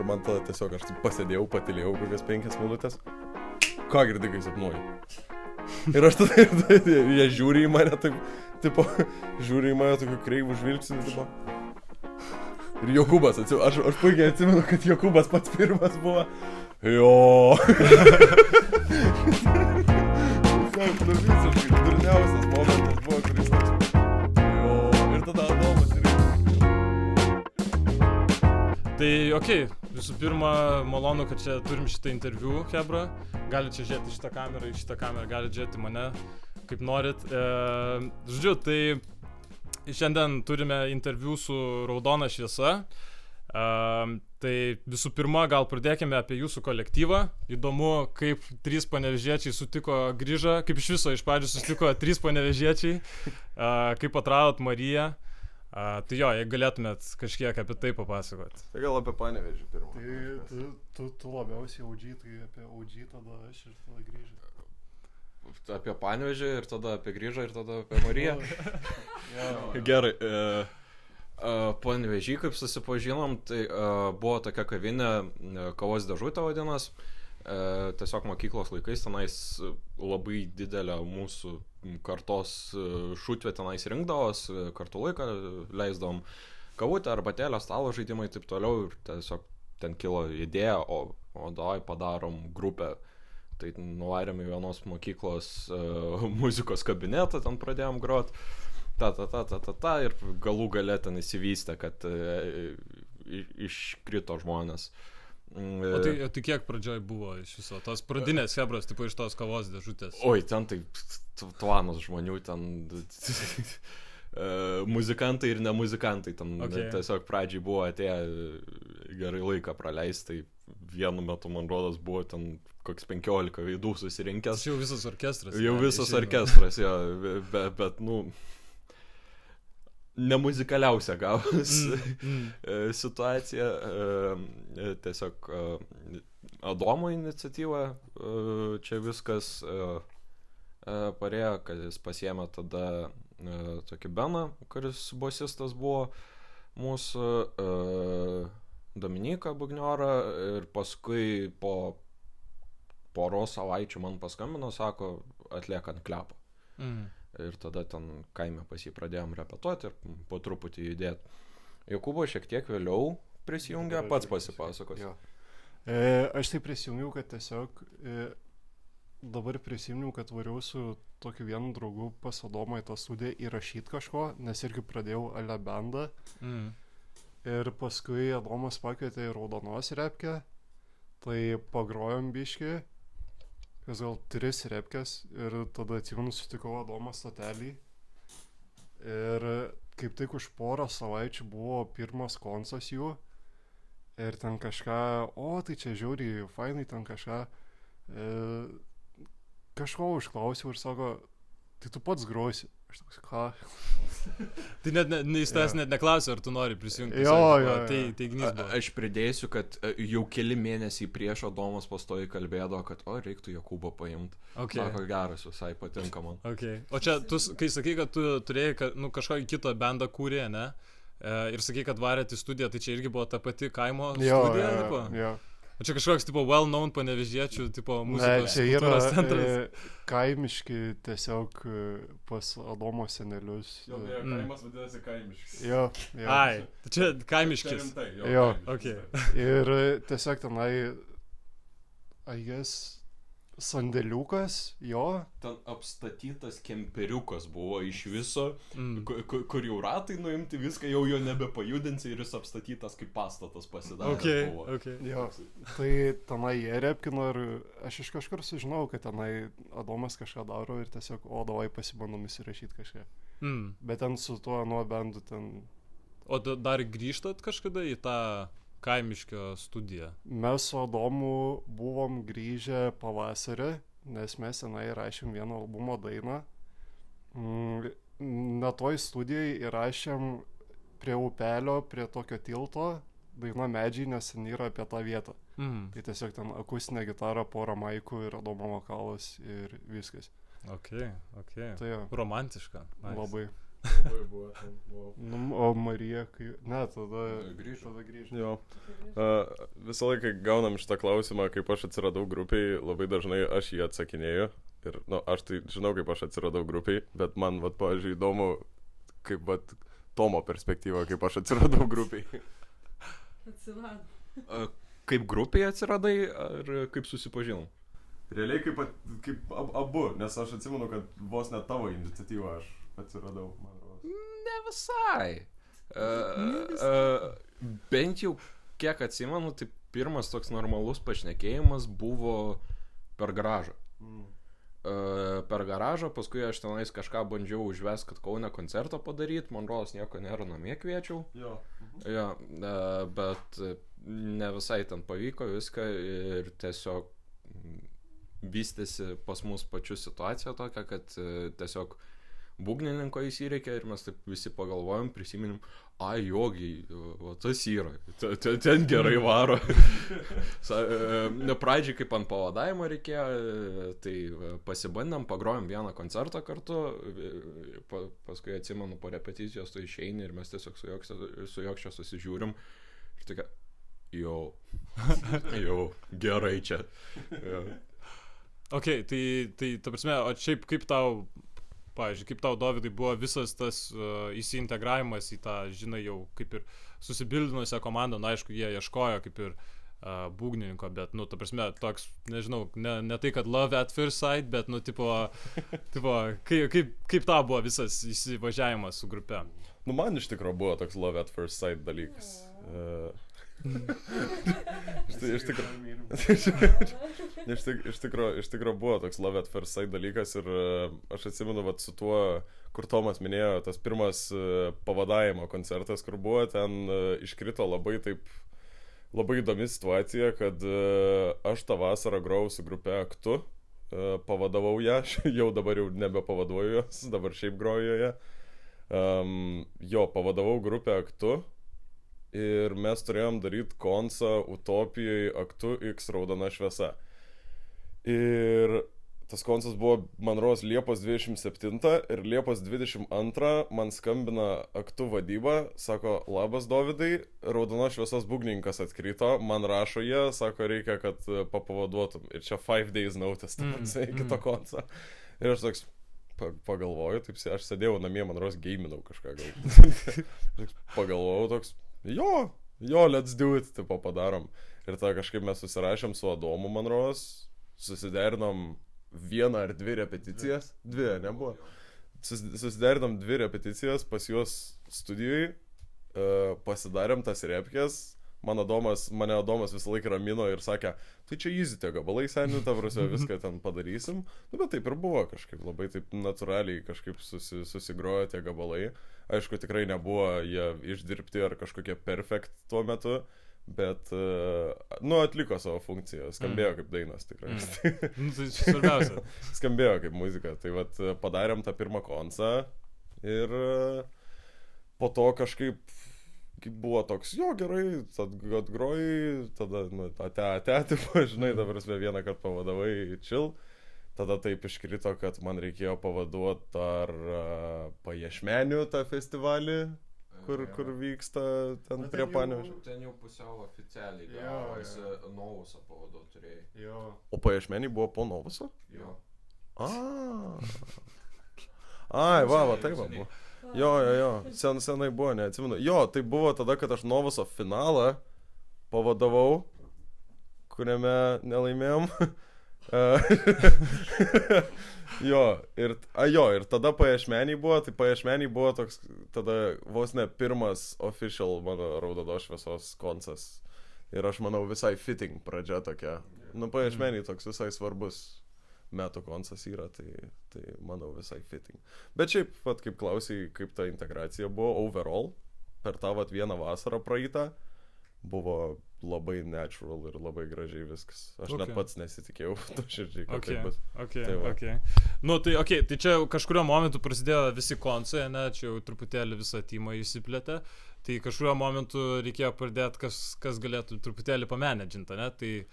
man tada tiesiog aš taip pasėdėjau, patylėjau kokias 5 minutės. Ką girdi, kai sapnuoju? Ir aš tada, jie žiūri į mane taip, tipo, žiūri į mane tokiu kreivų žvilgsniu, tipo. Ir Jokūbas, aš puikiai atsimenu, kad Jokūbas pats pirmas buvo. Jo. Visiškai durniausias momentas buvo, kuris toks. Jo. Ir tada Adomas ir... Tai okei, visų pirma, malonu, kad čia turim šitą interviu, Chebra. Galit čia žiūrėti šitą kamerą, galit žiūrėti mane, kaip norit. Žodžiu, tai šiandien turime interviu su Raudona šviesa. Tai visų pirma, gal pradėkime apie jūsų kolektyvą. Įdomu, kaip 3 panevėžiečiai sutiko Grįžą, kaip iš viso iš pradžių susitiko 3 panevėžiečiai, kaip atradot Mariją. Tai jo, jei galėtumėt kažkiek apie tai papasakot. Tai gal apie Panevėžį pirmą. Tai tu labiausiai OG, tai apie OG tada aš ir tada Grįžą. Apie Panevėžį ir tada apie Grįžą ir tada apie Mariją. Gerai. Panevėžį, kaip susipažinom, tai buvo tokia kavinė, kavos dėžutė vadinas. Tiesiog mokyklos laikais tenais labai didelę mūsų kartos šutvę tenais rinkdavos, kartu laiką leisdavom kavutę, arbatėlę, stalo žaidimai ir taip toliau. Ir tiesiog ten kilo idėja, o davai padarom grupę. Tai nuvarėm į vienos mokyklos muzikos kabinetą, ten pradėjom grot. Ir galų gale ten įsivystė, kad iškrito žmonės. O tai kiek pradžioj buvo iš viso? Tos pradinės Chebros, tipo iš tos kavos dėžutės? Oi, ten tai tvanos žmonių, ten muzikantai ir nemuzikantai. Ten tiesiog pradžiai buvo atėję gerai laiką praleisti. Vienu metu, man rodos, buvo ten koks 15 veidų susirinkęs. Jau visas orkestras. Jau visas orkestras, jo, bet nemuzikaliausia gavus situacija. Tiesiog Adomo iniciatyva čia viskas parėjo, kad jis pasiėmė tada tokį Beną, kuris bosistas buvo mūsų, Dominiką Bugniorą, ir paskui po poros savaičių man paskambino, sako, atliekant klepą. Ir tada ten kaime pas jį pradėjom repetuoti ir po truputį judėti. Jokūbo šiek tiek vėliau prisijungė, pats pasipasakos. Aš tai prisijungiau, kad tiesiog dabar prisiminiau, kad variau su tokiu vienu draugu pas Adomą į tą studiją įrašyti kažko, nes irgi pradėjau ale bendą. Ir paskui Adomas pakvietė į Raudonos repkę, tai pagrojom biškį, kas gal 3 repkės, ir tada atsimenu sutikau Adomą stotelį. Ir kaip tik už porą savaičių buvo pirmas koncas jų, ir ten kažką, tai čia žiauriai fainai, ten kažko užklausiau ir sako, tai tu pats grosi. Aš toks, ką? Tai jis tavęs net neklausė, ar tu nori prisijungti. Jo. Tai gnys buvo. Aš pridėsiu, kad jau keli mėnesiai prieš Adomas pastoviai kalbėdavo, kad reiktų Jokūbą paimti. Sako, geras, visai patinka man. O čia, tu, kai sakai, kad tu turėjai kažkokį kitą bendą kūrė, ne? Ir sakai, kad varėt į studiją, tai čia irgi buvo ta pati kaimo studija? Jo. O čia kažkoks tipo well-known panevėžiečių tipo muzikos čia kultūros centras? Kaimiški tiesiog pas Adomo senelius. Jo, kaimas vadinasi kaimiškis. Jo. Ai, tai čia kaimiškis. Jo. Okay. Ir tiesiog tenai, I guess, sandėliukas, jo. Ten apstatytas kemperiukas buvo iš viso, kur jau ratai nuimti, viską jau jo nebepajudinsi ir jis apstatytas kaip pastatas pasidarė. Jo, tai tenai jie repkino ir aš iš kažkur sužinau, kad tenai Adomas kažką daro ir tiesiog, davai pasibandom įsirašyti kažką. Bet ten su tuo nuo bendu ten... O dar grįžtat kažkada į tą kaimiškio studiją? Mes su Adomu buvom grįžę pavasarį, nes mes tenai įrašėm vieną albumo dainą. Na toj studijai įrašėm prie upelio, prie tokio tilto, daina Medžiai, nes ten yra apie tą vietą. Tai tiesiog ten akustinė gitara, pora maikų ir Adomo vokalas ir viskas. Okay. Tai jo. Romantiška. Labai. Labai buvo ten. Wow. Nu, o Marija, kai... Ne, tada Grįžo. grįžo. Jo. Visą laiką gaunam šitą klausimą, kaip aš atsiradau grupiai, labai dažnai aš jį atsakinėju. Ir, aš tai žinau, kaip aš atsiradau grupiai, bet man, pavyzdžiui, įdomu, kaip, Tomo perspektyva, kaip aš atsiradau grupiai. Atsirado. Kaip grupėje atsiradai, ar kaip susipažinom? Realiai kaip abu, nes aš atsimenu, kad vos net tavo iniciatyvą aš atsiradau, man rodos. Ne visai. Bent jau kiek atsimenu, tai pirmas toks normalus pašnekėjimas buvo per garažą. Per garažą, paskui aš tenais kažką bandžiau užvest, kad Kaune koncertą padaryti, man rodos nieko nėra, namie kviečiau. Jo. Jo, bet ne visai ten pavyko viską ir tiesiog vystėsi pas mus pačių situacija tokia, kad tiesiog būgnininko įsireikė ir mes taip visi pagalvojom, prisiminėm, jogi, tas yra, ten gerai varo. Pradžiai kaip ant pavadavimo reikėjo, tai pasibandėm, pagrojom vieną koncertą kartu, paskui atsimenu po repeticijos tu išeini ir mes tiesiog su Jokščia susižiūrim ir tokia, jau, gerai čia. Ok, tai ta prasme, o šiaip kaip tau, pavyzdžiui, kaip tau, Dovydai, buvo visas tas įsiintegravimas į tą, žinai, jau kaip ir susibildinusią komandą, aišku, jie ieškojo kaip ir būgnininko, bet, ta prasme, toks, nežinau, ne tai, kad love at first sight, bet, tipo kaip tau buvo visas įsivažiavimas su grupe? Man iš tikrųjų buvo toks love at first sight dalykas. Iš tikrųjų buvo toks love at first sight dalykas ir aš atsimenu su tuo, kur Tomas minėjo, tas pirmas pavadavimo koncertas, kur buvo, ten iškrito labai įdomi situacija, kad aš tą vasarą grojau su grupe Aktu, pavadavau ją, jau dabar jau nebepavaduoju jos, dabar šiaip groju joje. Pavadavau grupę Aktu. Ir mes turėjom daryti koncą Utopijai Aktu X raudona šviesa. Ir tas koncas buvo, man rodos, Liepos 27 ir Liepos 22 man skambina Aktu vadyba, sako, labas Dovydai, raudonos šviesos būgnininkas atkrito, man rašo jie, sako, reikia, kad papavaduotum. Ir čia 5 days notice, iki to konco. Ir aš toks pagalvoju, taip, aš sėdėjau namie, man rodos, geiminau kažką gal. Pagalvojau toks, jo, let's do it, tipo padarom. Ir tada kažkaip mes susirašėm su Adomu, man rodos, susiderinom 1 ar 2 repeticijas, 2, nebuvo. Susiderinom 2 repeticijas pas juos studijai, pasidarėm tas repkės, mane Adomas visą laiką ramino ir sakė, tai čia easy tie gabalai, seniai, ta prasme, viską ten padarysim. Bet taip ir buvo kažkaip, labai taip natūraliai kažkaip susigrojo tie gabalai. Aišku, tikrai nebuvo jie išdirbti ar kažkokie perfect tuo metu, bet, atliko savo funkciją, skambėjo kaip dainos tikrai. Tai svarbiausia. Skambėjo kaip muzika, tai padarėm tą pirmą koncą ir po to kažkaip buvo toks, gerai, atgrojai, tada, ate, žinai, dabar vieną kartą pavadavai chill. Tada taip iškrito, kad man reikėjo pavaduoti dar Paiešmenių tą festivalį, kur vyksta ten prie Panevėžio. Ten jau pusiau oficialiai gavosi, Novusą pavaduoti turėjai. Jo. O Paiešmeniai buvo po Novuso? Jo. Taip buvo. Jo, senai buvo, neatsimenu. Jo, tai buvo tada, kad aš Novuso finalą pavadavau, kuriame nelaimėjom. Ir tada Paiešmeniai buvo, tai Paiešmeniai buvo toks, tada vos ne pirmas official mano raudonos šviesos koncas. Ir aš manau visai fitting pradžia tokia. Paiešmeniai toks visai svarbus metų koncas yra, tai manau visai fitting. Bet šiaip, kaip klausai, kaip ta integracija buvo overall, per tą vieną vasarą praeitą, buvo labai natural ir labai gražiai viskas. Aš net pats nesitikėjau, širdžiai, kad taip bus. Tai čia kažkurio momentu prasidėjo visi koncai, čia jau truputėlį visą timą įsiplėtė, tai kažkurio momentu reikėjo pradėti, kas galėtų truputėlį pamanedžinti, tai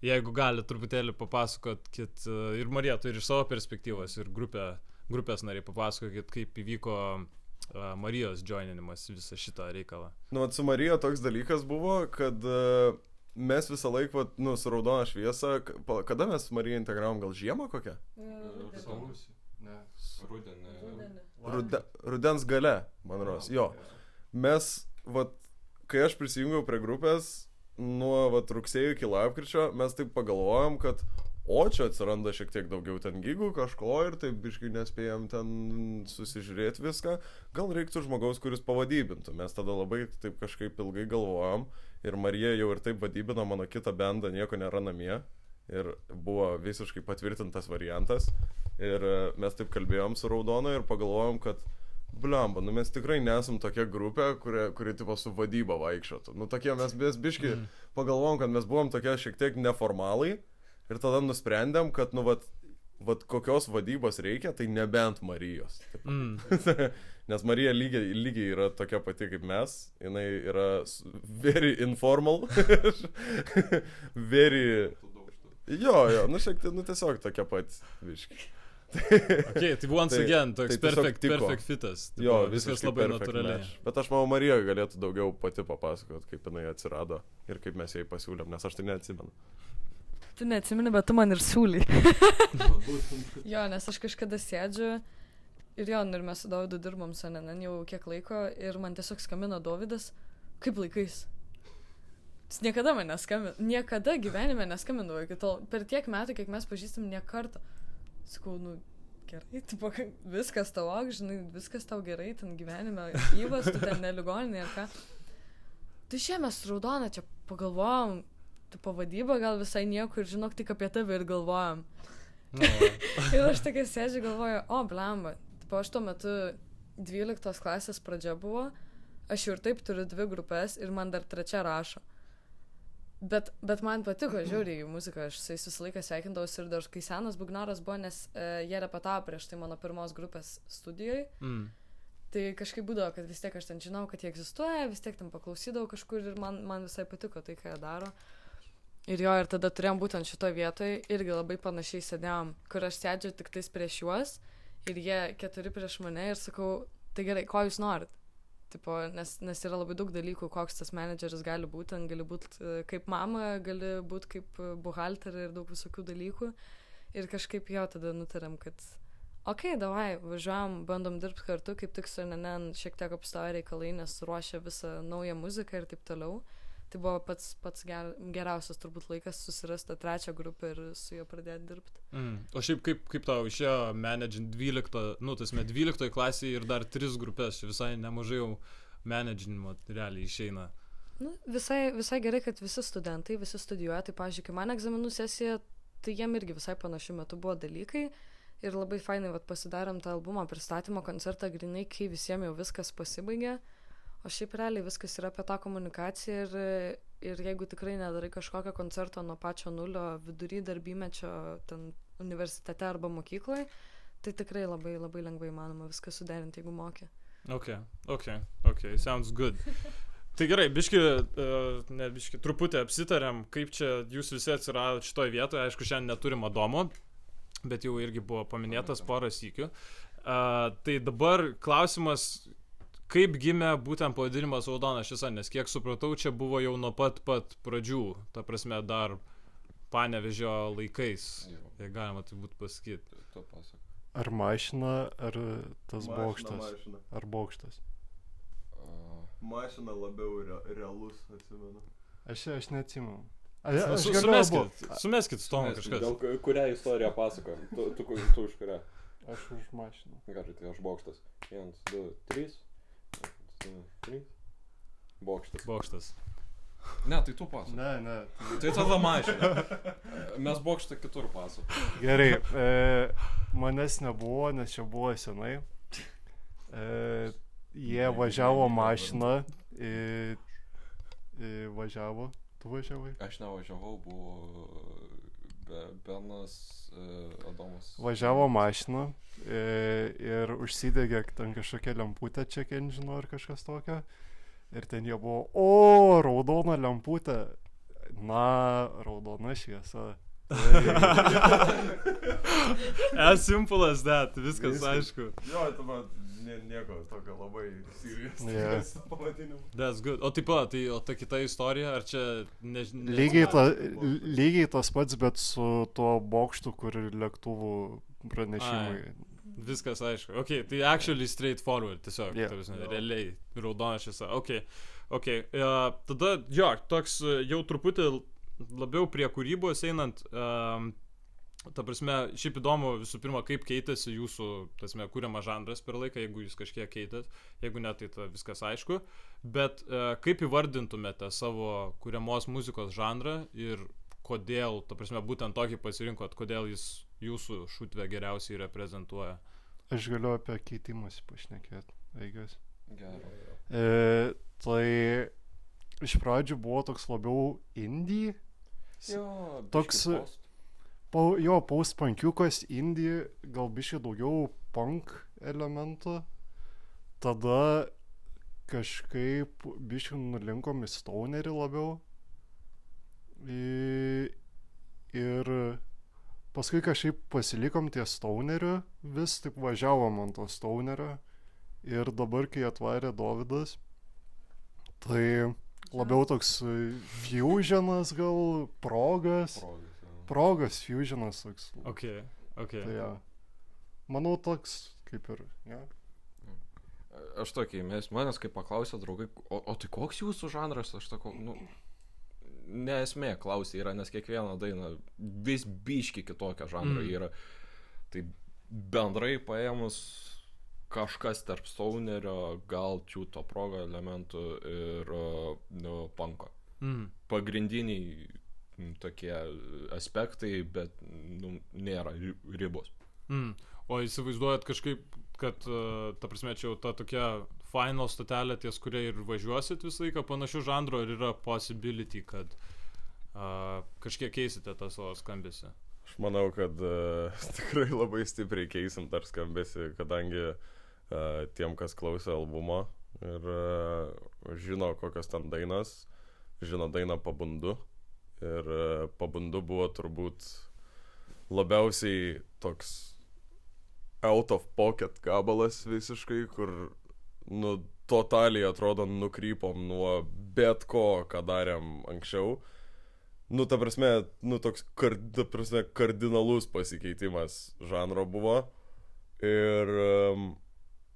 jeigu gali truputėlį papasakot, kad ir Marija turi iš savo perspektyvos, ir grupės nariai papasakokit, kaip įvyko Marijos joininimas visą šitą reikalą? Nu, su Marija toks dalykas buvo, kad mes visą laiką, su raudona šviesa, kada mes Mariją integravom, gal žiemą kokią? Ne. Rudenį. Rudens gale, man rodos, jo. Mes, kai aš prisijungiau prie grupės, nuo rugsėjo iki lapkričio, mes taip pagalvojom, kad čia atsiranda šiek tiek daugiau ten gigų kažko ir taip biškai nespėjom ten susižiūrėti viską. Gal reiktų žmogaus, kuris pavadybintų. Mes tada labai taip kažkaip ilgai galvojom ir Marija jau ir taip vadybino mano kitą bendą Nieko nėra namie ir buvo visiškai patvirtintas variantas. Ir mes taip kalbėjom su Raudona ir pagalvojom, kad blemba, mes tikrai nesam tokia grupė, kuri tipo su vadyba vaikščiotų. Tokie mes biškai pagalvojom, kad mes buvom tokie šiek tiek neformalai. Ir tada nusprendėm, kad, kokios vadybos reikia, tai nebent Marijos. Nes Marija lygiai yra tokia pati kaip mes. Jinai yra very informal. Very... Jo, šiek tiek, tiesiog tokia pat viškai. Okay, tai once again, toks perfect fitas. Jo, viskas labai natūraliai. Bet aš manau, Marija galėtų daugiau pati papasakot, kaip jinai atsirado ir kaip mes jai pasiūlėm, nes aš tai neatsimenu. Tu neatsimeni, bet tu man ir siūly. Jo, nes aš kažkada sėdžiu ir ir mes su Dovydu dirbom su NNN jau kiek laiko ir man tiesiog skambino Dovydas, kaip laikais. Jis niekada man neskambino, niekada gyvenime neskambindavo iki tol. Per tiek metų, kiek mes pažįstam, ne kartą. Sakau, gerai, tipo, viskas tau, žinai, viskas tau gerai, ten gyvenime įvas, tu ten neligoninė ir ką. Tai mes Raudona čia pagalvojom, tu pavadyba gal visai nieko ir žinok tik apie tave ir galvojam. Ir aš tokia sėdžiu galvoju, blemba, aš tuo metu 12 klasės pradžia buvo, aš jau ir taip turiu 2 grupės ir man dar 3 rašo. Bet man patiko žiauriai muzika, aš su jais visą laiką sveikindavausi ir dar kai senas Bugnaras buvo, nes jie repetavo prieš tai mano pirmos grupės studijoje. Tai kažkaip būdavo, kad vis tiek aš ten žinau, kad jie egzistuoja, vis tiek ten paklausydavau kažkur ir man visai patiko tai, ką jie daro. Ir tada turėjom būtent šitoje vietoje, irgi labai panašiai sėdėjom, kur aš sėdžiu tik tais prieš juos ir jie 4 prieš mane ir sakau, tai gerai, ko jūs norit? Tipo, nes yra labai daug dalykų, koks tas menedžeris gali būti, gali būti kaip mama, gali būti kaip buhalterė ir daug visokių dalykų. Ir kažkaip tada nutarėm, kad davai, važiuojam, bandom dirbti kartu, kaip tik su NNN šiek tiek apstojo reikalai, nes ruošia visą naują muziką ir taip toliau. Tai buvo pats geriausias turbūt laikas susirasti 3 grupę ir su juo pradėti dirbti. O šiaip kaip tau išėjo managint 12 klasėje ir dar 3 grupės, visai nemažai jau managinimo realiai išeina. Visai gerai, kad visi studentai, visi studijuoja, tai pavyzdžiui, kai man egzaminų sesija, tai jiem irgi visai panašiu metu buvo dalykai ir labai fainai pasidarėm tą albumo pristatymo koncertą grinai, kai visiems jau viskas pasibaigė. O šiaip realiai viskas yra apie tą komunikaciją ir jeigu tikrai nedarai kažkokio koncerto nuo pačio nulio vidury darbymečio ten universitete arba mokykloje, tai tikrai labai, labai lengvai įmanoma viską suderinti, jeigu moki. Okay, sounds good. Tai gerai, biški truputį apsitarėm, kaip čia jūs visi atsirado šitoje vietoje, aišku, šiandien neturim Adomo, bet jau irgi buvo paminėtas porą sykių. Tai dabar klausimas, kaip gimė būtent pavadinimas Raudona šviesa, nes kiek supratau, čia buvo jau nuo pat pradžių, ta prasme dar Panevėžio laikais, jei galima tai būtų pasakyti. Ar mašina, ar tas bokštas? Ar bokštas? Mašina labiau realus, atsimenu. Aš neatsimenu. Sumeskit su tomu kažkas. Kurią istoriją pasako? Tu už kurią? Aš už mašiną. Gerai, tai aš bokštas. 1, 2, 3. Bokštas. Ne, tai tu pasako. Ne. Tai tada mašina. Mes bokštą kitur pasako. Gerai, manęs nebuvo, nes čia buvo senai. Jie važiavo mašiną. Važiavo. Tu važiavai? Aš nevažiavau, buvo Benas, Adomas. Važiavo mašiną ir užsidegė ten kažkokia lemputė check engine ar kažkas tokio. Ir ten jie buvo, raudona lemputė. Raudona šviesa. As simple as that, viskas aišku. Jo, tu man Nieko tokio labai serious. Yeah. Pavadinimu. That's good. O taip pat, o ta kita istorija, ar čia Lygiai tas pats, bet su tuo bokštu, kur lėktuvų pranešimai. Viskas aišku. Ok, tai actually straightforward, tiesiog, realiai, raudona šviesa. Ok. Tada, jo, toks jau truputį labiau prie kūrybos einant, ta prasme, šiaip įdomu visų pirma, kaip keitėsi jūsų, tasme, kuriamas žanras per laiką, jeigu jūs kažkiek keitėt, jeigu ne, tai viskas aišku, bet kaip įvardintumėte savo kuriamos muzikos žanrą ir kodėl, ta prasme, būtent tokį pasirinkot, kodėl jis jūsų šutvę geriausiai reprezentuoja? Aš galiu apie keitimus pašnekėti, veikiausiai. Gerai. Tai iš pradžių buvo toks labiau indie. Jo, toks, post-punkiukas, indie, gal biškai daugiau punk elementų. Tada kažkaip biškai nulinkom į stonerį labiau. Ir paskui kažkaip pasilikom ties stoneriu, vis taip važiavom ant to stonerio. Ir dabar, kai atvarė Dovydas, tai labiau toks fusionas gal, progas, fusionas toks. Ok. Tai ja. Manau toks kaip ir, ja. Aš tokį, manęs kaip paklausė draugai, o tai koks jūsų žanras, aš sakau, ne esmė klausė yra, nes kiekviena daina vis biški kitokia žanra yra. Tai bendrai paėmus kažkas tarp stonerio, gal čiūto progo elementų ir punko. Pagrindiniai tokie aspektai, bet nėra ribos. O įsivaizduojat kažkaip, kad, ta prasme, čia jau ta tokia final stotelė, ties kuria ir važiuosit visą laiką panašių žanro, ir yra possibility, kad kažkiek keisite tą savo skambesį? Aš manau, kad tikrai labai stipriai keisim dar skambesį, kadangi tiem, kas klausė albumo ir žino, kokios ten dainos, žino dainą Pabundu. Ir Pabundu buvo turbūt labiausiai toks out of pocket gabalas visiškai, kur totaliai atrodo nukrypom nuo bet ko, ką darėm anksčiau. Ta prasme, toks kardinalus pasikeitimas žanro buvo. Ir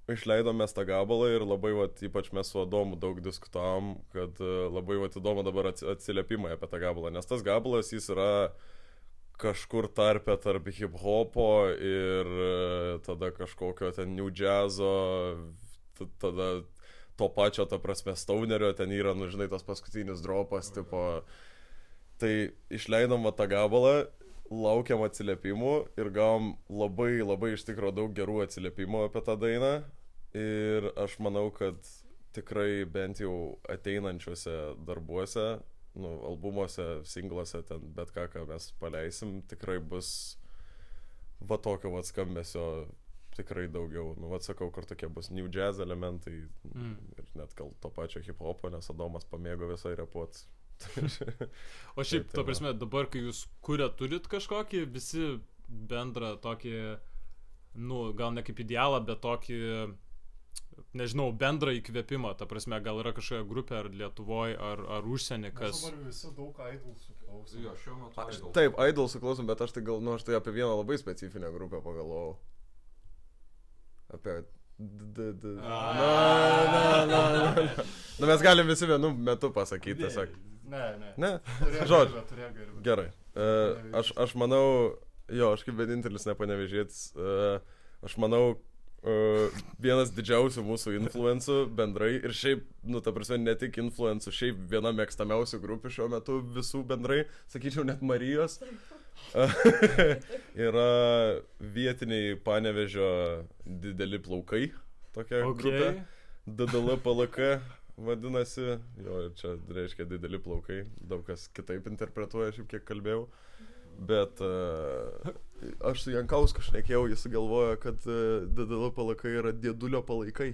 išleidom mes tą gabalą ir labai, ypač mes su Adomu daug diskutavom, kad labai įdomu dabar atsiliepimai apie tą gabalą, nes tas gabalas jis yra kažkur tarp hip-hopo ir tada kažkokio ten new jazzo, tada to pačio, ta prasme, stonerio, ten yra, žinai, tas paskutinis dropas, tipo. Tai išleidom tą gabalą, laukiam atsiliepimų ir gavom labai, labai iš tikro daug gerų atsiliepimų apie tą dainą. Ir aš manau, kad tikrai bent jau ateinančiuose darbuose, albumuose, singluose, ten bet ką mes paleisim, tikrai bus tokio skambesio tikrai daugiau. Sakau, kur tokie bus new jazz elementai ir net gal to pačio hip-hopo, nes Adomas pamėgo visai repuot. O šiaip, ta prasme, dabar, kai jūs turit kažkokį, visi bendrą tokį, gal ne kaip idealą, bet tokį, nežinau, bendrą įkvėpimą, ta prasme, gal yra kažkokia grupė ar Lietuvoje, ar užsienį, kas... Mes dabar visi daug idolsų klausom. Jo, šiuo metu idolsų. Taip, idolsų klausom, bet aš tai gal, aš tai apie vieną labai specifinę grupę pagalvojau. Apie... Mes galim visi vienu metu pasakyti, tiesiog. Ne? Žodžiu. Gerai. Aš manau, aš kaip vienintelis nepanevežėtis, aš manau, vienas didžiausių mūsų influencų bendrai ir šiaip, ta prasme, ne tik influencų, šiaip viena mėgstamiausių grupių šiuo metu visų bendrai, sakyčiau, net Marijos, yra vietiniai Panevėžio dideli plaukai, tokia grupė, DDL PLK vadinasi, ir čia reiškia dideli plaukai, daug kas kitaip interpretuoja, šiaip kiek kalbėjau. Bet aš su Jankausku šnekėjau, jis galvoja, kad DDL palaikai yra dėdulio palaikai.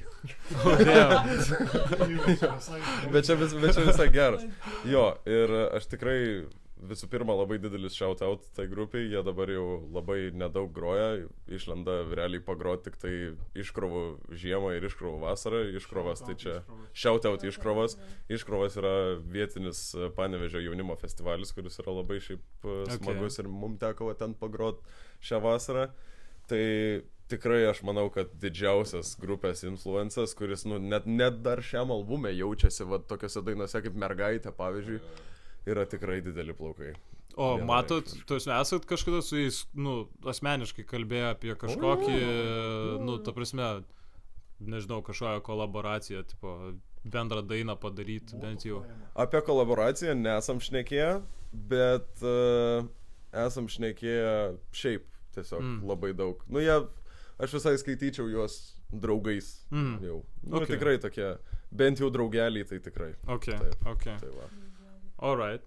Bet čia visai geras. Jo, ir aš tikrai visų pirma labai didelis shout-out tai grupiai, jie dabar jau labai nedaug groja, išlenda realiai pagroti tik tai iškrovų žiemą ir iškrovų vasarą, iškrovas tai čia shout-out iškrovas, iškrovas yra vietinis Panevėžio jaunimo festivalis, kuris yra labai šiaip smagus ir mums teko ten pagroti šią vasarą, tai tikrai aš manau, kad didžiausias grupės influencas, kuris net dar šiam albume jaučiasi va tokiose dainose kaip Mergaitė, pavyzdžiui, yra tikrai dideli plaukai. O matot, tu esat kažkada su jais, asmeniškai kalbėję apie kažkokį, ta prasme, nežinau, kažkokią kolaboraciją, tipo, bendrą dainą padaryti, bent jau. Apie kolaboraciją nesam šnekėję, bet esam šnekėję šiaip tiesiog labai daug. Aš visai skaityčiau juos draugais jau. Tikrai tokie, bent jau draugeliai, tai tikrai. Okay. Tai va. Alright.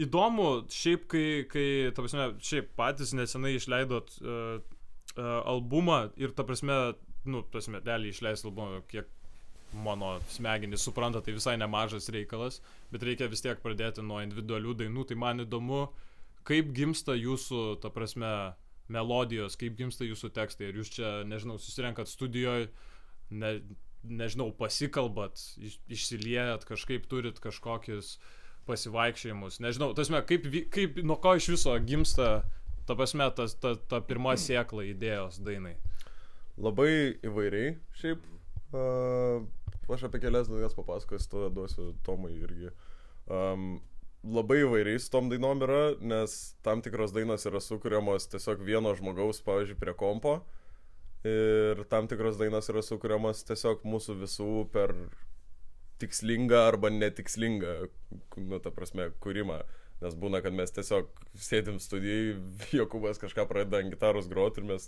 Įdomu, šiaip kai ta prasme, šiaip patys nesenai išleidot albumą ir ta prasme, realiai išleist albumą, kiek mano smegenys supranta, tai visai nemažas reikalas, bet reikia vis tiek pradėti nuo individualių dainų, tai man įdomu, kaip gimsta jūsų, ta prasme, melodijos, kaip gimsta jūsų tekstai, ir jūs čia, nežinau, susirenkat studijoje, nežinau, pasikalbat, išsiliejat, kažkaip turit kažkokius pasivaikščiojimus, nežinau, tasme, kaip nuo ko iš viso gimsta, ta prasme, ta pirma sėkla idėjos dainai? Labai įvairiai, šiaip, aš apie kelias dainas papasakosiu, tada duosiu Tomui irgi. Labai įvairiai su tom dainom yra, nes tam tikros dainos yra sukuriamos tiesiog vieno žmogaus, pavyzdžiui, prie kompo, ir tam tikros dainos yra sukuriamos tiesiog mūsų visų per tikslingą arba netikslingą, ta prasme, kūrimą. Nes būna, kad mes tiesiog sėdim studijai, Jokūbas kažką pradeda ant gitaros groti ir mes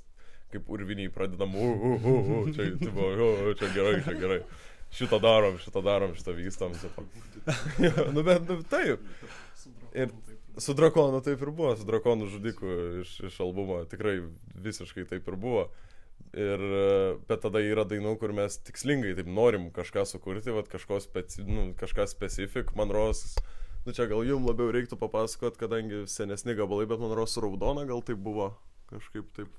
kaip urviniai pradedam, čia gerai. Šitą darom, šitą vystam. Bet taip. Ir su Drakonu taip ir buvo, su Drakonu žudiku iš albumo, tikrai visiškai taip ir buvo. Bet tada yra dainų, kur mes tikslingai taip norim kažką sukurti, kažką specifik, man rodos, čia gal jums labiau reiktų papasakot, kadangi senesni gabalai, bet man rodos su Raudona gal taip buvo, kažkaip taip.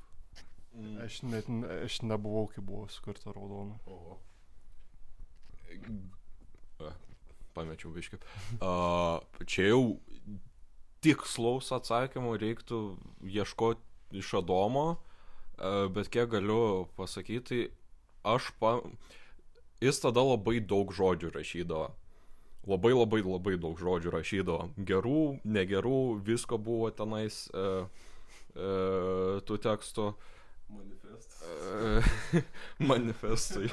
Aš nebuvau, kai buvo sukurta Raudona. Oho. Pamečiau biškį. Čia jau tikslaus atsakymų reiktų ieškoti iš Adomo, bet kiek galiu pasakyti, jis tada labai daug žodžių rašydavo. Labai daug žodžių rašydavo. Gerų, negerų, visko buvo tenais tų tekstų. Manifestui.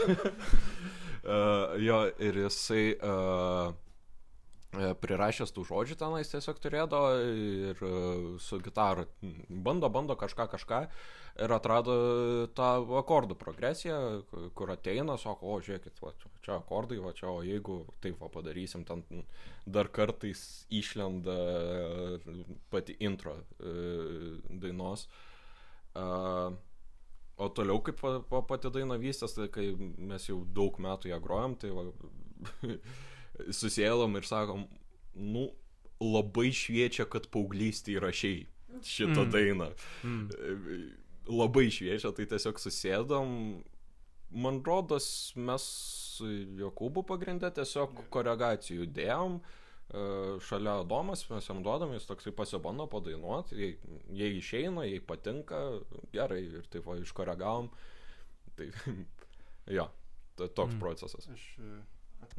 Jo, ir jisai prirašęs tų žodžių tenais tiesiog turėdavo ir su gitara bando kažką ir atrado tą akordų progresiją, kur ateina, sako, žiūrėkit, va, čia akordai, va, čia, o jeigu taip va padarysim, ten dar kartais išlenda pati intro dainos. O toliau, kaip pati daina vystės, tai kai mes jau daug metų ją grojam, tai va, susėdom ir sakom, labai šviečia, kad paauglystėj rašei šitą dainą. Labai šviečia, tai tiesiog susėdom. Man rodos, mes su Jokūbu pagrindę tiesiog koregacijų dėjom. Šalia Adomas, mes jam duodam, jis toksai pasibando padainuoti, jei išeina, jei patinka, gerai, ir taip va, iškoregavom. Tai, jo, toks procesas.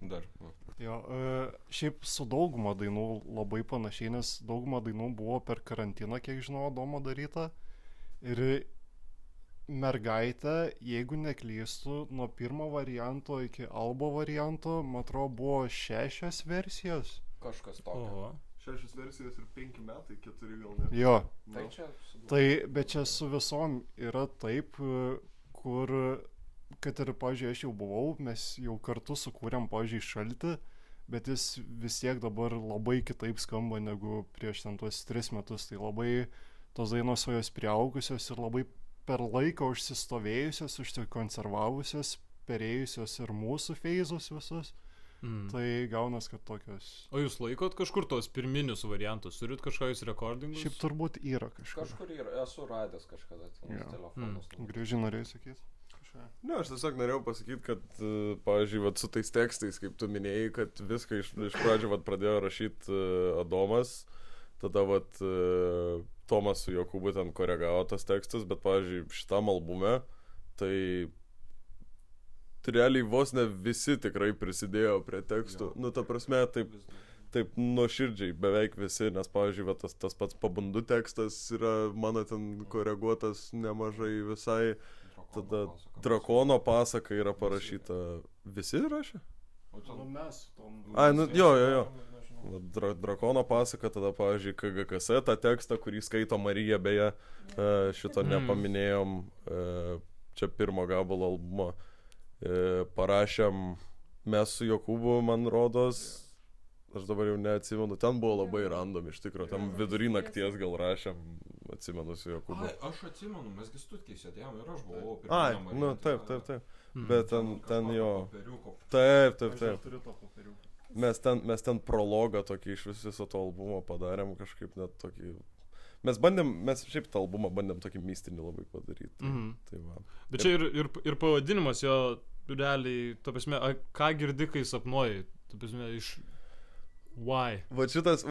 Dar. Jo, šiaip su dauguma dainų labai panašiai, nes dauguma dainų buvo per karantiną, kiek žinau, Adomo daryta. Ir Mergaitė, jeigu neklystu, nuo pirmo varianto iki albo varianto, man atrodo, buvo 6 versijos. Kažkas tokio. 6 versijos ir 5 metai, 4 gal ne. Jo. Bet čia su visom yra taip, kur, kad ir, pavyzdžiui, aš jau buvau, mes jau kartu sukūrėm, pavyzdžiui, Šaltį, bet jis vis tiek dabar labai kitaip skamba negu prieš ten tuos 3 metus. Tai labai tos dainos jos priaugusios ir labai per laiką užsistovėjusios, užsikonservavusios, perėjusios ir mūsų feizus visus. Tai gaunas, kad tokios... O jūs laikot kažkur tos pirminius variantus? Turit kažkokius rekordingus? Šiaip turbūt yra kažkur. Kažkur yra, esu radęs kažkada telefonus. Grįžiai norėjai sakyti? Ne, aš tiesiog norėjau pasakyti, kad, pavyzdžiui, vat, su tais tekstais, kaip tu minėjai, kad viską iš pradžių vat, pradėjo rašyti Adomas, tada vat, Tomas su Jokūbu ten koregavo tas tekstas, bet, pavyzdžiui, šitam albume, tai realiai vos ne visi tikrai prisidėjo prie tekstų. Nu, ta prasme, taip nuoširdžiai, beveik visi, nes, pavyzdžiui, va, tas pats Pabundu tekstas yra mano ten koreguotas nemažai visai. Tada Drakono pasaka yra parašyta. Visi rašė? Nu, mes tom... Ai, nu, jo. Drakono pasaka, tada, pavyzdžiui, KGKS, tą tekstą, kurį skaito Marija, beje, šito nepaminėjom, čia pirmo gabalo albumo, parašėm mes su Jokūbu, man rodos, aš dabar jau neatsimenu, ten buvo labai random iš tikrųjų, ten vidury nakties gal rašėm, atsimenu su Jokūbu. Ai, aš atsimenu, mesgi studkiai sėdėjom ir aš buvau Ai, nu taip. Bet ten jo. Aš Taip. turiu to popieriuką. Mes ten prologą tokį iš viso to albumo padarėm, kažkaip net tokį... Mes šiaip tą albumą bandėm tokį mistinį labai padaryti. Tai va. Bet čia ir pavadinimas jo realiai, ta prasme, ką girdi, kai sapnuoji, ta prasme, iš... Why? Va šitas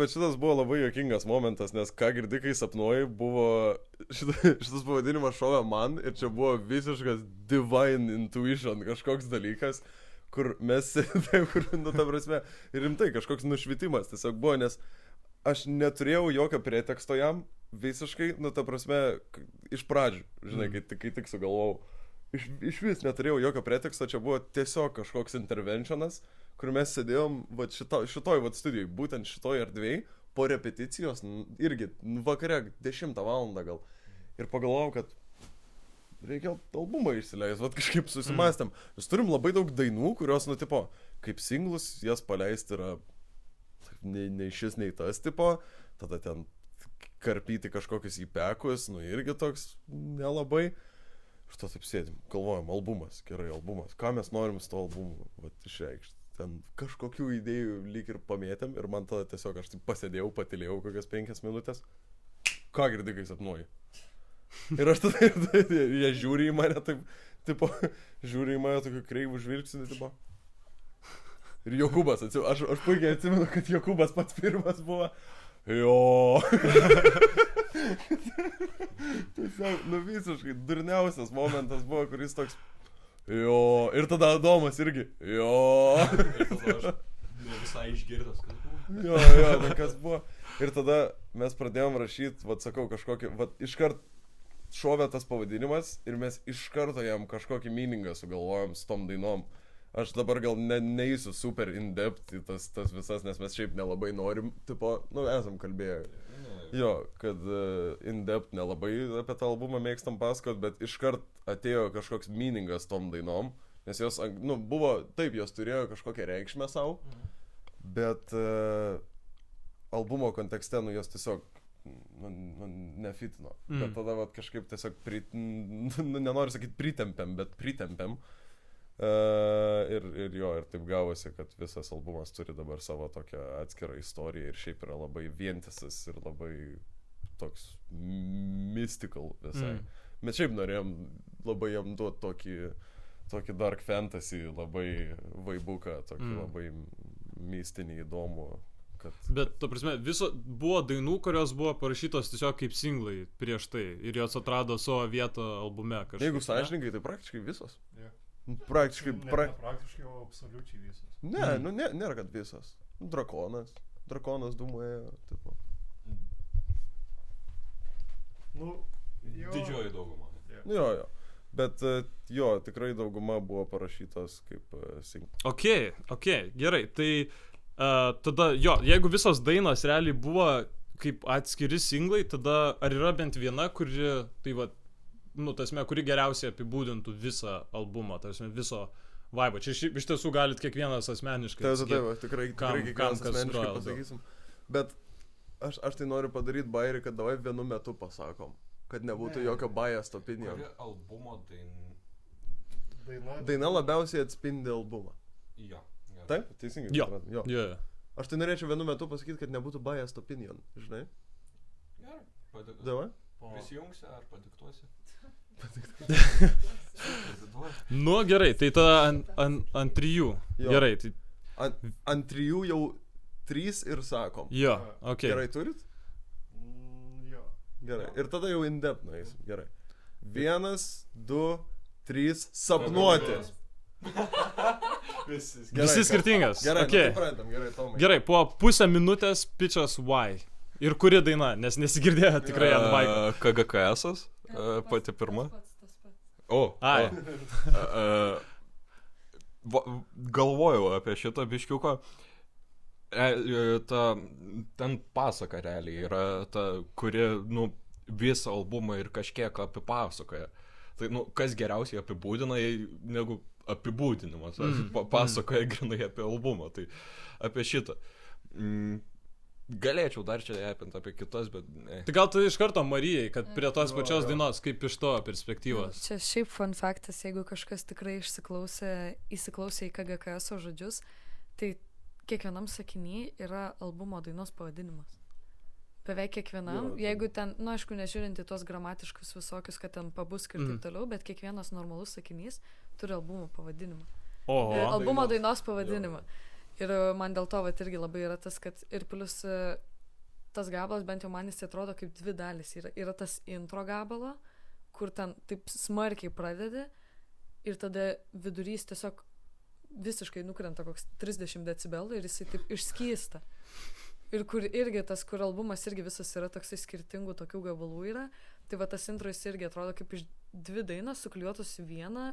buvo labai juokingas momentas, nes ką girdi, kai sapnuoji, buvo... Šitas pavadinimas šovė man ir čia buvo visiškas divine intuition, kažkoks dalykas, kur mes, nu ta prasme, rimtai kažkoks nušvitimas tiesiog buvo, nes aš neturėjau jokio preteksto jam, visiškai, nu ta prasme, iš pradžių, žinai, kai tik sugalvojau. Iš vis neturėjau jokio preteksto, čia buvo tiesiog kažkoks interventionas, kur mes sėdėjom šitoj studijoj, būtent šitoj erdvėj, po repeticijos, irgi vakare 10 valandą gal. Ir pagalvojau, kad reikia albumą išsileist, kažkaip susimastėm. Mes turim labai daug dainų, kurios, nu, tipo, kaip singlus, jas paleisti yra nei šis, nei tas, tipo, tada ten karpyti kažkokius įpekus, nu, irgi toks nelabai. Ir to taip sėdim, galvojam, albumas, gerai, albumas, ką mes norim su to albumu, išreikšti. Ten kažkokių idėjų lyg ir pamėtėm ir man tada tiesiog aš taip pasėdėjau, patylėjau kokias 5 minutės. Ką girdi, kai sapnuoji? Ir aš tada, jie žiūri į mane taip, tipo, žiūri į mane tokiu kreivų žvilgsniu, tipo. Ir Jokūbas, aš puikiai atsimenu, kad Jokūbas pats pirmas buvo. Jo. Tiesiog, nu visiškai durniausias momentas buvo, kuris toks. Jo. Ir tada Adomas irgi. Jo. Ir tada aš ne visai išgirdęs, kas buvo. Jo, kas buvo. Ir tada mes pradėjom rašyti, sakau, kažkokį, iškart šovė tas pavadinimas ir mes iš karto jam kažkokį meaningą sugalvojom su tom dainom. Aš dabar gal neįsiu super in-depth į tas visas, nes mes šiaip nelabai norim, tipo, nu, esam kalbėję. Jo, kad in-depth nelabai apie tą albumą mėgstam pasakot, bet iškart atėjo kažkoks meaningas tom dainom, nes jos, nu, buvo, taip, jos turėjo kažkokią reikšmę savo, bet albumo kontekste, nu, jos tiesiog, nu, nefitino. Bet tada, kažkaip tiesiog, nenoriu sakyti pritempėm, bet pritempėm. Ir taip gavosi, kad visas albumas turi dabar savo tokią atskirą istoriją ir šiaip yra labai vientisas ir labai toks mystical visai. Bet šiaip norėjom labai jam duoti tokį dark fantasy, labai vaibuką, tokį labai mistinį, įdomų. Bet, to prasme, buvo dainų, kurios buvo parašytos tiesiog kaip singlai prieš tai ir jos atrado savo vietą albume kažkaip. Jeigu sąžininkai, tai praktiškai visos. Yeah. Praktiškai, praktiškai, o absoliučiai visos. Ne, nu nėra, kad visos. Drakonas dūmuoja, tipo. Nu, jo. Didžioji dauguma. Jo. Bet jo, tikrai dauguma buvo parašytos kaip singlai. Ok, gerai. Tai tada, jo, jeigu visos dainos realiai buvo kaip atskiri singlai, tada ar yra bent viena, kuri, tai va, nu, tasme, kuri geriausiai apibūdintų visą albumą, tasme, viso vibe. Čia iš tiesų galit kiekvienas asmeniškai Taip, tikrai kiekvienas asmeniškai pasakysim. Bet aš tai noriu padaryti bairį, kad davai vienu metu pasakom, kad nebūtų jokio biased opinion. Kuri albumo Daina labiausiai atspindi albumą. Jo, Taip, teisingai. Jo. Jo. Jo. Aš tai norėčiau vienu metu pasakyti, kad nebūtų biased opinion, žinai? Gerai. Davai? Prisijungsi ar padiktuosi? Nu, gerai, tai tada ant 3. Jo. Gerai, tai... Ant 3 jau 3 ir sakom. Jo, okei. Gerai turit? Jo. Gerai. Ir tada jau in depth nueisim. Gerai. 1, 2, 3, sapnuoti. Visi skirtingas. Gerai, Okay. nu, tai pradedam, gerai, Tomai. Gerai, po pusę minutės pitchas why. Ir kuri daina, nes nesigirdėjo tikrai ant maiko. KGKS, pati pirma. O, Ai. Galvojau apie šitą biškiuką. Ten pasaka realiai yra ta, kuri, nu, visą albumą ir kažkiek apipasakoja. Tai, nu, kas geriausiai apibūdina, negu apibūdinimas. Pasakoja grinai apie albumą. Tai apie šitą. Galėčiau dar čia apinti apie kitas, bet... Tai gal tu iš karto Marijai, kad prie tos pačios dainos, kaip iš to perspektyvos. Čia šiaip fun faktas, jeigu kažkas tikrai įsiklausė į KGKS žodžius, tai kiekvienam sakiny yra albumo dainos pavadinimas. Beveik kiekvienam, jeigu ten, nu aišku, nežiūrint į tuos gramatiškus visokius, kad ten pabusk ir taip toliau, bet kiekvienas normalus sakinys turi albumo pavadinimą. Oho. Albumo dainos pavadinimą. Ir man dėl to vat irgi labai yra tas, kad ir plus tas gabalas, bent jau man jis atrodo kaip 2 dalys. Yra tas intro gabalo, kur ten taip smarkiai pradedi ir tada vidurys tiesiog visiškai nukrenta koks 30 decibelų ir jisai taip išskysta. Ir kur irgi tas, kur albumas irgi visas yra toksai skirtingų tokių gabalų yra, tai va tas intro jis irgi atrodo kaip iš 2 dainas sukliuotus į vieną,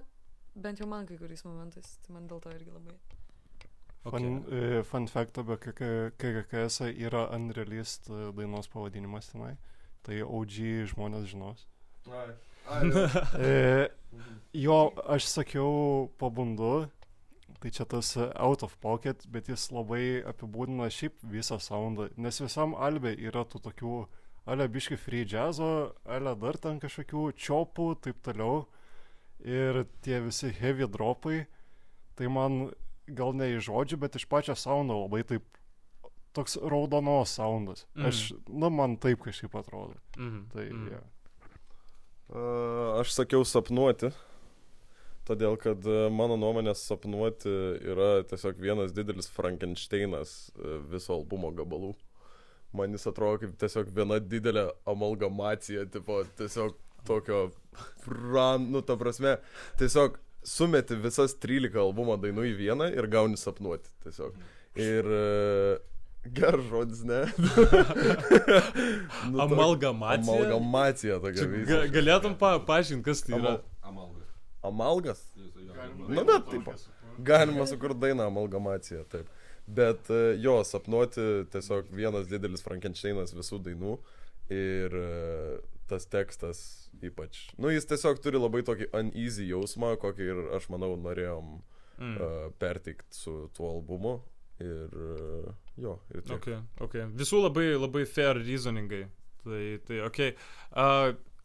bent jau man kai kuriais momentais, tai man dėl to irgi labai... Fun fact apie KGKS yra unreleased dainos pavadinimas tenai. Tai OG žmonės žinos. Jo, aš sakiau pabundu, tai čia tas out of pocket, bet jis labai apibūdina šiaip visą soundą, nes visam albė yra tų tokių ale biški free jazzo, ale dar ten kažkokių čiopų, taip toliau. Ir tie visi heavy dropai, tai man gal ne iš žodžių, bet iš pačio soundo labai taip toks raudonos soundas. Man taip kažkaip atrodo. Tai, Aš sakiau sapnuoti, todėl kad mano nuomonės sapnuoti yra tiesiog vienas didelis Frankensteinas viso albumo gabalų. Man jis atrodo kaip tiesiog viena didelė amalgamacija, tipo, tiesiog tokio, nu, ta prasme, tiesiog sumeti visas 13 albumo dainų į vieną ir gauni sapnuoti tiesiog. Ir geras žodis, ne? Nu, amalgamacija? Amalgamacija tokia visą. Galėtum paaiškinti, kas tai yra? Amalgas? Nu, bet taip, galima sukurti dainą amalgamacija, taip. Bet jo, sapnuoti tiesiog vienas didelis Frankensteinas visų dainų ir tas tekstas ypač. Nu, jis tiesiog turi labai tokį uneasy jausmą, kokį ir aš manau norėjom perteikti su tuo albumu. Ir jo, ir tiek. Okay. Visų labai fair reasoningai. Tai okei.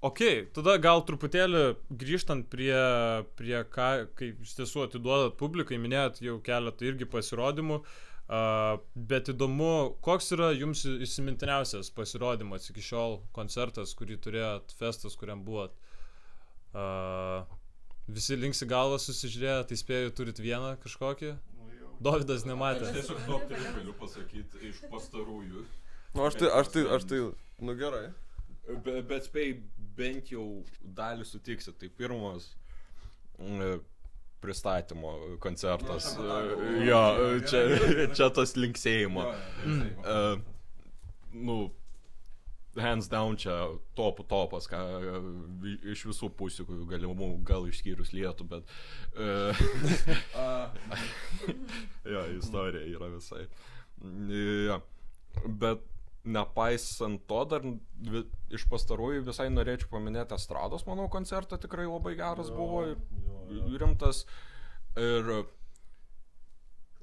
Okei, tada gal truputėlį grįžtant prie ką, kaip iš tiesų atiduodat publikai, minėjot jau keletą irgi pasirodymų. Bet įdomu, koks yra jums įsimintiniausias pasirodymas iki šiol, koncertas, kurį turėjot, festas, kuriam buvot? Visi linksi galvą susižiūrėję, tai spėju turit vieną kažkokį? Dovydas nematė. Aš tiesiog top 3 galiu pasakyti iš pastarųjų. Nu, aš tai, nu gerai. Bet spėjai bent jau dalį sutiksit. Tai pirmas pristatymo koncertas. Jo, čia tas linksėjimo. Nu, hands down čia topas, ką iš visų pusių galimų, gal išskyrus Lietų, bet jo, istorija yra visai. Jo. Bet nepaisant to, dar iš pastarųjų visai norėčiau paminėti Estrados, manau, koncertą tikrai labai geras buvo, rimtas ir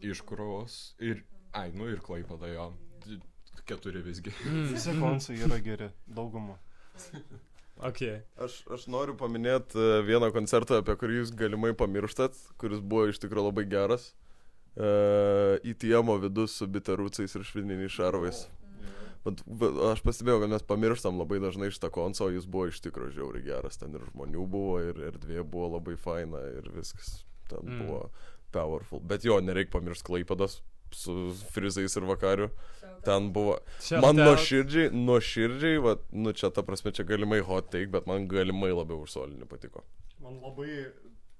iškrovos ir, ir Klaipėda, jo. 4 visgi. Visi konsai yra geri, dauguma. Okay. Aš noriu paminėti vieną koncertą, apie kurį jūs galimai pamirštat, kuris buvo iš tikrųjų labai geras. įtiemo vidus su bitarucais ir švininiais šarvais. Bet aš pastebėjau, kad mes pamirštam labai dažnai šitą koncą, o jis buvo iš tikrųjų žiauriai geras. Ten ir žmonių buvo, ir erdvė buvo labai faina, ir viskas ten buvo powerful. Bet jo, nereikia pamiršti Klaipėdos su frizais ir vakariu. Ten buvo... Man nuoširdžiai, va, nu čia ta prasme, čia galimai hot take, bet man galimai labiau už solinį patiko. Man labai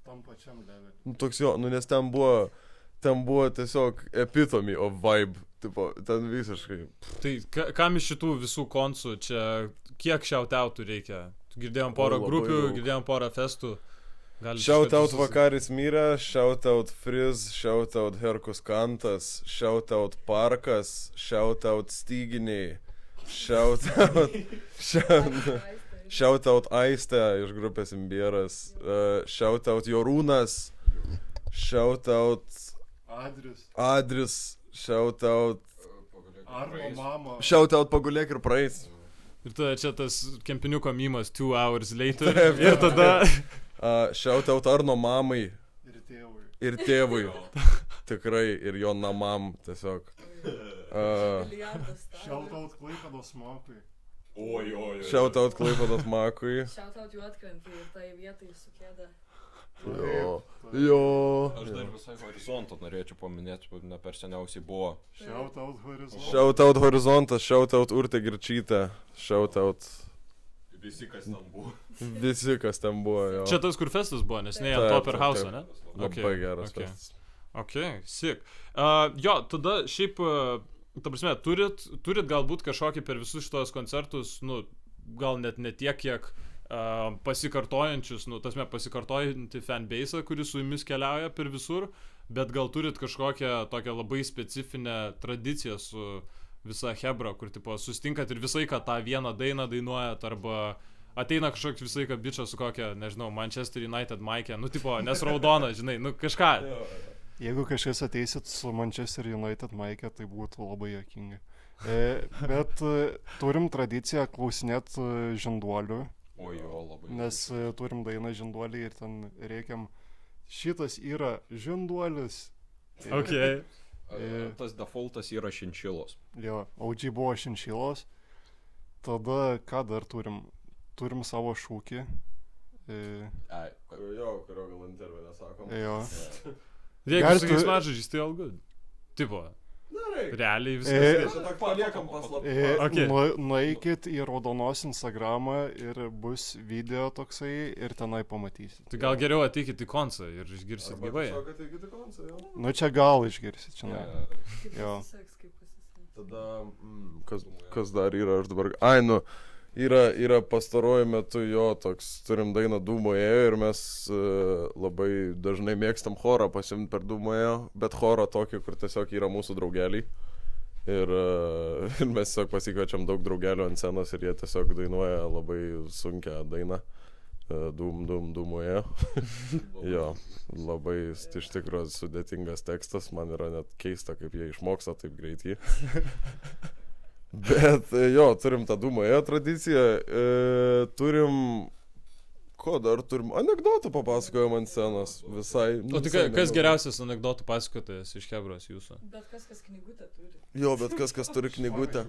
tam pačiam levelį. Nu, toks jo, nu nes ten buvo tiesiog epitome of vibe. Tipo, ten visiškai. Tai kam iš šitų visų koncų čia, kiek shoutoutų reikia? Girdėjom porą grupių, girdėjom porą festų. Shoutout Vakaris Myra, shoutout Friz, shoutout Herkus Kantas, shoutout Parkas, shoutout Styginiai, shoutout Aistė iš grupės Imbieras, shoutout Jorūnas, shoutout Adris, shoutout Arno mama. Shoutout Pagulėk ir praeis. Ir tada čia tas kempiniuko mimas 2 hours later. Ir tada... Shoutout Arno mamai. Ir tėvui. Tikrai, ir jo namam tiesiog. Shoutout Klaipėdos makui. Shoutout Klaipėdos makui. Shoutout Juodkrantei ir tai vietai sukėda. Jo. Aš dar visai Horizontą norėčiau paminėti, ne per seniausiai buvo. Shoutout Horizontas, shoutout Urtė Girčytė, shoutout... Visi, kas ten buvo, jo. Čia tas, kur festas buvo, nes ne ant to per house'ą, ne? Labai geras festas. Ok, sick. Jo, tada šiaip, ta prasme, turit galbūt kažkokį per visus šitos koncertus, nu, gal net ne tiek, kiek pasikartojančius, nu, tasme, pasikartojantį fanbase'ą, kuris su jumis keliauja per visur, bet gal turit kažkokią tokią labai specifinę tradiciją su visa hebra, kur, tipo, sustinkat ir visai, kad tą vieną dainą dainuojat, arba ateina kažkoks visai, kad bičas su kokia, nežinau, Manchester United maikė, nu, tipo, nes raudona, žinai, nu, kažką. Jeigu kažkas ateisit su Manchester United maikė, tai būtų labai juokinga. Bet turim tradiciją klausinėti žinduolių. Nes turim dainą žinduolį ir ten reikiam, šitas yra žinduolis. Ok. Tas defaultas yra šinšilos. Jo, OG buvo šinšilos. Tada ką dar turim? Turim savo šūkį. Jo, kurio gal intervė nesakom. Jo. Jeigu su tokiais mažažiais, tai all good. Tipo, realiai viskas. Paliekam paslaptį. Nueikit į Raudonos Instagramą ir bus video toksai ir tenai pamatysit. Tai gal geriau ateikit į koncą ir išgirsit gyvai. Nu čia gal išgirsit čia. Jo. Tada, kas dar yra, aš dabar... Ai, nu, yra pastaruoju metu jo toks, turim dainą Dūmoje ir mes labai dažnai mėgstam chorą pasimti per Dūmoje, bet chorą tokį, kur tiesiog yra mūsų draugeliai. Ir mes tiesiog pasikviečiam daug draugelių ant scenos ir jie tiesiog dainuoja labai sunkią dainą. Dūmoje. Jo, labai iš tikrųjų sudėtingas tekstas, man yra net keista, kaip jie išmoksta taip greitai. Bet jo, turim tą Dūmoje tradiciją, turim, ko dar turim, anekdotų papasakojom ant scenos, visai. O tai kas geriausias anekdotų pasakotojas iš Hebros jūsų? Bet kas knygutę turi. Jo, bet kas turi knygutę.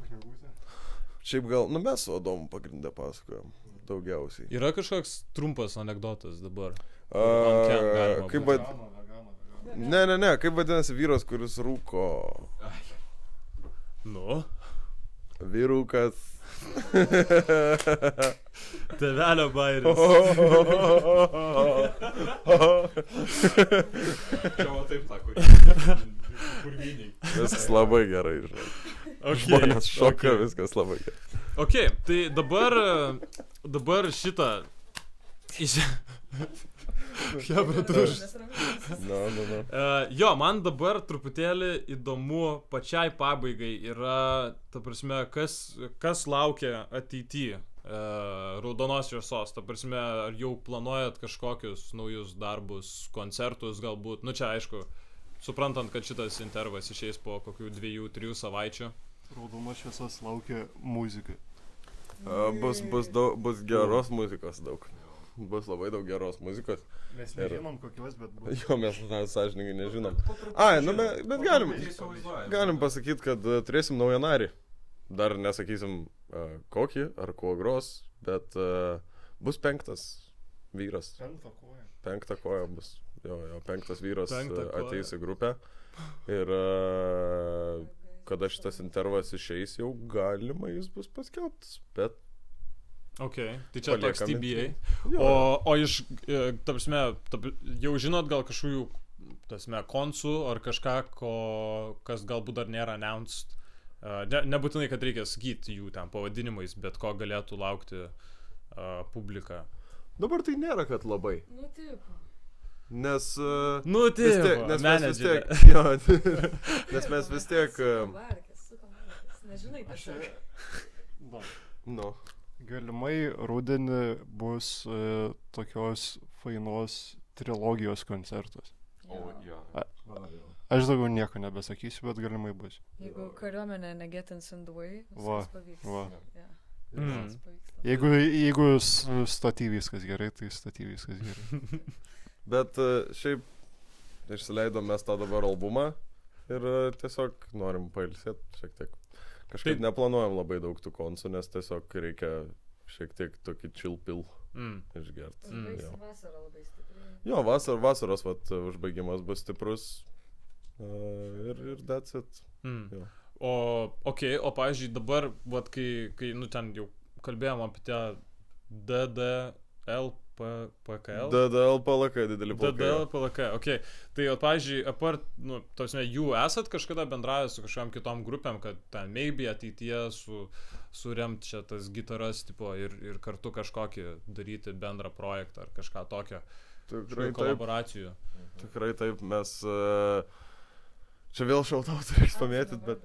Šiaip gal, nu mes su Adomu pagrindę pasakojom, daugiausiai. Yra kažkoks trumpas anekdotas dabar? Kaip Ne, kaip vadinasi vyras, kuris rūko? Nu? Vyrukas. Tėvelio bairis. Čia va taip tą, kurviniai. Viskas labai gerai, žinai. Žmonės šoka, viskas labai gerai. Ok, tai dabar šitą... Hebra tuš. Jo, man dabar truputėlį įdomu pačiai pabaigai yra, ta prasme, kas laukia ateityje Raudonos šviesos. Ta prasme, ar jau planuojat kažkokius naujus darbus, koncertus galbūt. Nu čia aišku, suprantant, kad šitas intervas išeis po kokių 2-3 savaičių. Raudonos šviesos laukia muzika. Bus geros muzikos daug. bus labai daug geros muzikos. Mes nežinom kokios, bet bus. Jo, mes sąžininkai nežinom. Nu, bet galim pasakyti, kad turėsim naują narį. Dar nesakysim kokį ar kuo gros, bet bus 5 vyras. 5 koja bus. Jo, 5 vyras ateis į grupę. Ir kada šitas intervas išeis, jau galima jis bus paskelbtas, bet... Ok, tai čia toks TBA. Jo. O iš, ta prasme, jau žinot gal kažkokių, ta prasme, konsų ar kažką, kas galbūt dar nėra announced. Nebūtinai, kad reikia sakyti jų ten pavadinimais, bet ko galėtų laukti publika. Dabar tai nėra, kad labai. Nu, taip. Nes... Nes mes vis tiek... Jo, nes mes vis tiek... Nežinai, tiesiog. Nu. Galimai rudenį bus tokios fainos trilogijos koncertas. Aš daugiau nieko nebesakysiu, bet galimai bus. Jeigu kariuomenė negetins in the way, Va. pavyks. Jeigu staty viskas gerai, tai staty viskas gerai. Bet šiaip išsileidom mes tą dabar albumą ir tiesiog norim pailsėti šiek tiek. Kažkaip neplanuojam labai daug tų konsų, nes tiesiog reikia šiek tiek tokį chill pill išgerti. Vasara labai stipriai. Jo, vasaros užbaigimas bus stiprus ir that's it. Jo. O pavyzdžiui, dabar, kai nu ten jau kalbėjom apie tą DDL PKL? DDL PLK, didelį PLK. DDL PLK, okei. Tai, pavyzdžiui, apart, nu, tausime, jų esat kažkada bendravę su kažkam kitom grupėm, kad ten maybe ateityje suremt čia tas gitaras, tipo, ir kartu kažkokį daryti bendrą projektą ar kažką tokio. Tikrai kolaboracijų. Tikrai taip, mes... Čia vėl šautautų reiks pamėtyti, bet...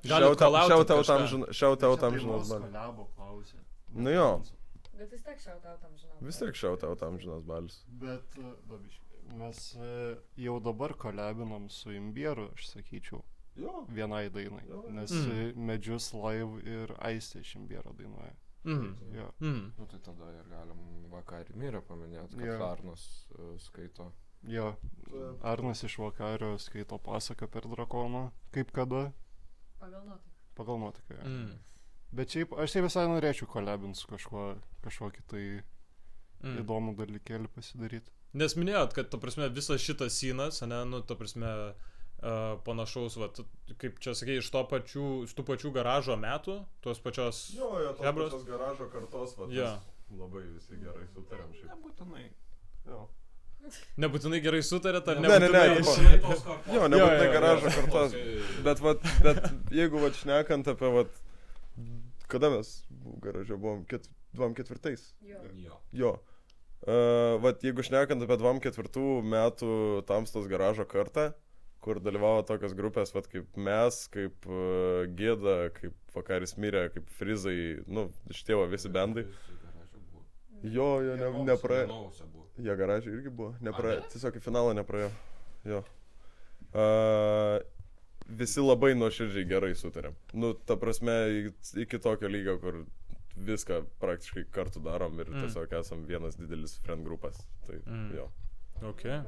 Šautautam žinos balis. Nu jo. Bet vis tiek šautautam žinos. Vis tiek šautautam žinos balis. Bet mes jau dabar kolabinam su Imbieru, aš sakyčiau. Jo. Vienai dainai. Nes Medžius Live ir Aistė iš Imbiero dainuoja. Jo. Nu tai tada ir galim Vakarį Mirę paminėti, kad Arnas skaito. Jo. Arnas iš Vakario skaito pasaką per drakoną. Kaip kada? Pagal nuotaiką, jo. Bet šiaip, aš tai visai norėčiau kolabinti su kažkokį tai įdomų dalykėlį pasidaryti. Nes minėjot, kad, ta prasme, visas šitas scenas, ne, nu, ta prasme, panašaus, va, kaip čia sakei, iš tų pačių garažo metų, tos pačios... Jo, tos pačios garažo kartos, va, labai visi gerai sutarėm šiaip. Nebūtinai. Jo. Nebūtinai gerai sutarėt, ar nebūtinai? Jo, nebūtinai garažo kartos. Bet jeigu, va, šnekant apie, va, kada mes garaže buvom? 24? Jo. Vat jeigu šnekant apie 24 metų Tamstos garažo kartą, kur dalyvavo tokios grupės, vat kaip mes, kaip Gėda, kaip Vakaris Mirė, kaip Frizai, nu, iš tėvo visi bendai. Jo, nepraėjo. Jie garažai irgi buvo, nepraėjo, tiesiog į finalą nepraėjo. Jo. Visi labai nuoširdžiai gerai sutarėm. Nu, ta prasme, iki tokio lygio, kur viską praktiškai kartu darom ir tiesiog esam vienas didelis friend grupas. Tai, jo. Okay.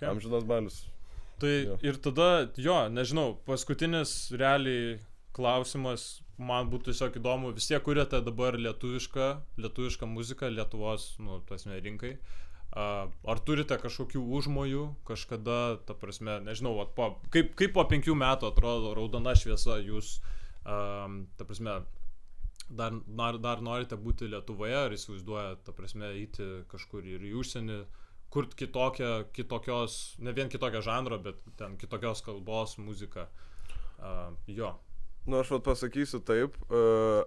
Amžinas balius. Tai ir tada, jo, nežinau, paskutinis realiai klausimas, man būtų tiesiog įdomu, vis tiek kuriate dabar lietuvišką muziką Lietuvos, nu, tasme, rinkai. Ar turite kažkokių užmojų kažkada, ta prasme, nežinau, kaip po 5 metų atrodo raudona šviesa, jūs, ta prasme, dar norite būti Lietuvoje, ar įsivaizduojate, ta prasme, eiti kažkur ir į užsienį, kurti kitokios, ne vien kitokią žanrą, bet ten kitokios kalbos muziką, jo. Nu, aš pasakysiu taip,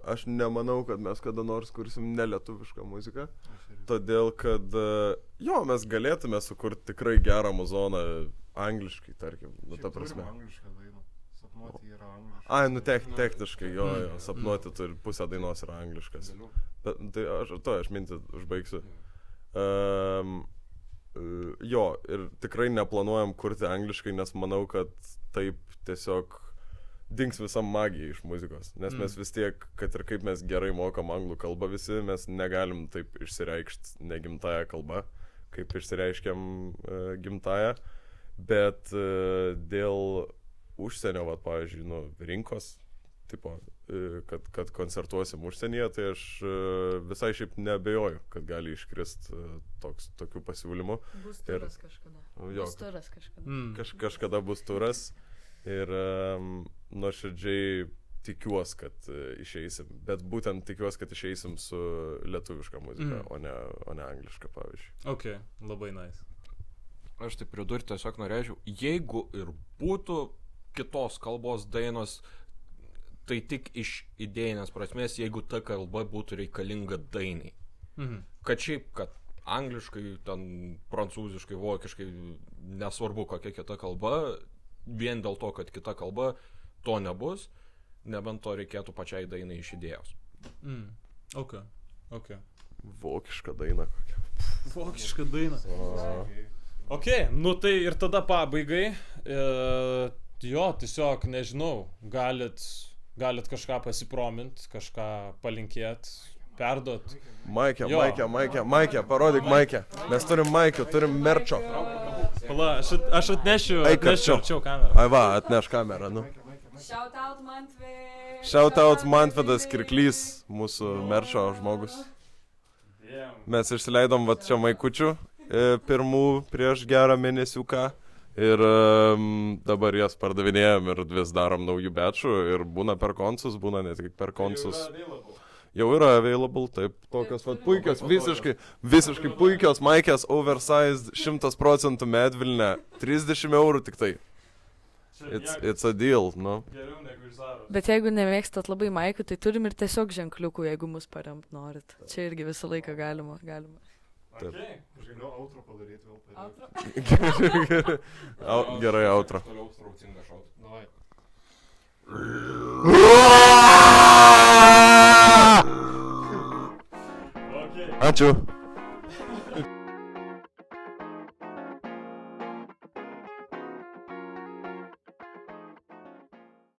aš nemanau, kad mes kada nors kursim nelietuvišką muziką, todėl kad, jo, mes galėtume sukurti tikrai gerą muzoną angliškai, tarkim, nu, ta prasme. Anglišką dainą, Sapnuoti yra angliškas. Ai, nu, techniškai, jo, Sapnuoti turi pusę dainos yra angliškas. Tai aš mintį užbaigsiu. Jo, ir tikrai neplanuojam kurti angliškai, nes manau, kad taip tiesiog dings visa magija iš muzikos. Nes mes vis tiek, kad ir kaip mes gerai mokam anglų kalbą visi, mes negalim taip išsireikšti negimtąją kalbą, kaip išsireiškiam gimtąją. Bet dėl užsienio, pavyzdžiui, rinkos, tipo, kad koncertuosim užsienyje, tai aš visai šiaip neabejoju, kad gali iškrist tokių pasiūlymų. Bus turas kažkada. Bus turas kažkada. Kažkada bus turas ir nuoširdžiai tikiuosi, kad išeisim. Bet būtent tikiuosi, kad išeisim su lietuviška muzika, o ne angliška, pavyzdžiui. Ok, labai nice. Aš tai pridurti tiesiog norėčiau, jeigu ir būtų kitos kalbos dainos, tai tik iš idėjinės prasmės, jeigu ta kalba būtų reikalinga dainai. Kad šiaip, kad angliškai, ten prancūziškai, vokiškai, nesvarbu kokia kita kalba, vien dėl to, kad kita kalba, to nebus, nebent to reikėtų pačiai dainai iš idėjos. Ok. Vokiška daina kokia. Vokiška daina. Ok, nu tai ir tada pabaigai, jo, tiesiog, nežinau, galit kažką pasipromint, kažką palinkėt, perdot. Maikė, parodyk Maikė. Mes turim Maikių, turim merčio. Pala, aš atnešiu arčiau kamerą. Ai va, atneš kamerą, nu. Shout out Mantvidas. Shout out Mantvidas Kirklys, mūsų merčio žmogus. Mes išsileidom va čia maikučių. Pirmų prieš gerą mėnesiuką ir dabar jas pardavinėjom ir vis darom naujų batchų ir būna per konsus, būna ne tik per konsus. Jau yra available, taip, tokios vat puikios, visiškai puikios maikės, oversized, 100% medvilnė, 30 eurų tik tai. It's a deal, nu. Bet jeigu nemėgstat labai maikių, tai turim ir tiesiog ženkliukų, jeigu mus paremt norit. Čia irgi visą laiką galima. Taip. Aš galiu outro padaryti vėl. Gerai, outro. Toliau straucinga šaut. Davai. Ačiū.